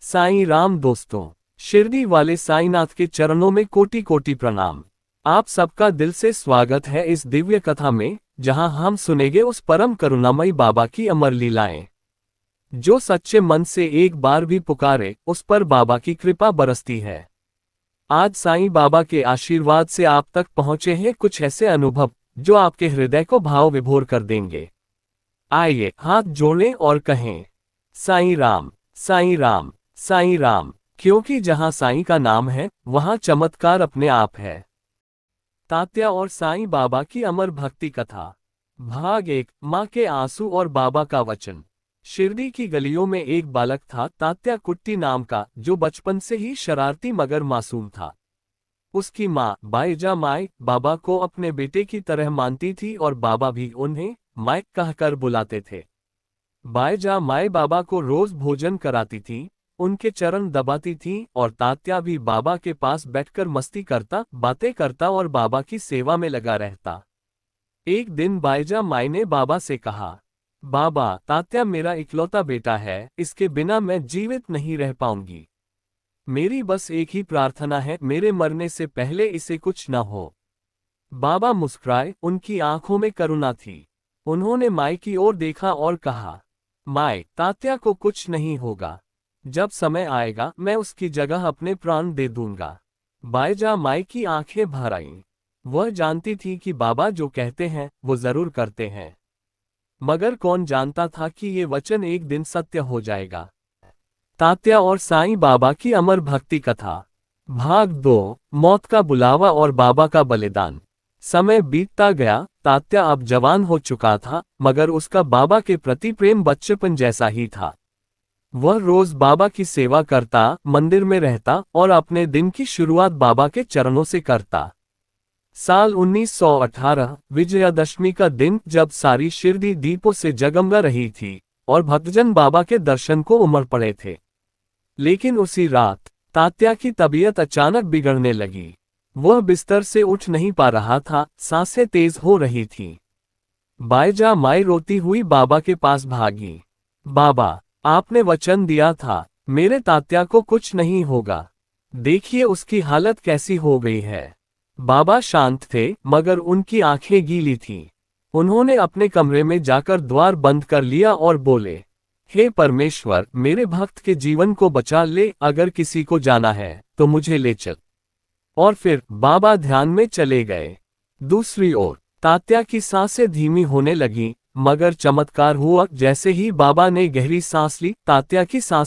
साईं राम दोस्तों, शिरडी वाले साईंनाथ के चरणों में कोटि कोटि प्रणाम। आप सबका दिल से स्वागत है इस दिव्य कथा में, जहां हम सुनेंगे उस परम करुणामयी बाबा की अमर लीलाएं। जो सच्चे मन से एक बार भी पुकारे, उस पर बाबा की कृपा बरसती है। आज साईं बाबा के आशीर्वाद से आप तक पहुंचे हैं कुछ ऐसे अनुभव जो आपके हृदय को भाव विभोर कर देंगे। आइए हाथ जोड़ें और कहें, साईं राम, साईं राम, साईं राम, क्योंकि जहां साईं का नाम है, वहां चमत्कार अपने आप है। तात्या और साईं बाबा की अमर भक्ति कथा। भाग 1, माँ के आंसू और बाबा का वचन। शिरडी की गलियों में एक बालक था, तात्या कुट्टी नाम का, जो बचपन से ही शरारती मगर मासूम था। उसकी माँ बाईजा माई बाबा को अपने बेटे की तरह मानती थी और बाबा भी उन्हें माई कहकर बुलाते थे। बाईजा माई बाबा को रोज भोजन कराती थी, उनके चरण दबाती थी और तात्या भी बाबा के पास बैठकर मस्ती करता, बातें करता और बाबा की सेवा में लगा रहता। एक दिन बाईजा माई ने बाबा से कहा, बाबा, तात्या मेरा इकलौता बेटा है, इसके बिना मैं जीवित नहीं रह पाऊंगी। मेरी बस एक ही प्रार्थना है, मेरे मरने से पहले इसे कुछ न हो। बाबा मुस्कुराए, उनकी आंखों में करुणा थी। उन्होंने माई की ओर देखा और कहा, माई, तात्या को कुछ नहीं होगा। जब समय आएगा मैं उसकी जगह अपने प्राण दे दूंगा। बाईजा माई की आंखें भर आईं। वह जानती थी कि बाबा जो कहते हैं वो जरूर करते हैं, मगर कौन जानता था कि ये वचन एक दिन सत्य हो जाएगा। तात्या और साईं बाबा की अमर भक्ति कथा। भाग 2, मौत का बुलावा और बाबा का बलिदान। समय बीतता गया, तात्या अब जवान हो चुका था, मगर उसका बाबा के प्रति प्रेम बचपन जैसा ही था। वह रोज बाबा की सेवा करता, मंदिर में रहता और अपने दिन की शुरुआत बाबा के चरणों से करता। साल 1918, विजयादशमी का दिन, जब सारी शिरडी दीपों से जगमगा रही थी और भक्तजन बाबा के दर्शन को उमड़ पड़े थे। लेकिन उसी रात तात्या की तबीयत अचानक बिगड़ने लगी। वह बिस्तर से उठ नहीं पा रहा था, सांसें तेज हो रही थीं। बाईजा माई रोती हुई बाबा के पास भागी। बाबा, आपने वचन दिया था, मेरे तात्या को कुछ नहीं होगा। देखिए उसकी हालत कैसी हो गई है। बाबा शांत थे, मगर उनकी आंखें गीली थीं। उन्होंने अपने कमरे में जाकर द्वार बंद कर लिया और बोले, हे परमेश्वर, मेरे भक्त के जीवन को बचा ले, अगर किसी को जाना है तो मुझे ले चल। और फिर बाबा ध्यान में चले गए। दूसरी ओर तात्या की सांसें धीमी होने लगीं, मगर चमत्कार हुआ। जैसे ही बाबा ने गहरी सांस ली, तात्या की सांस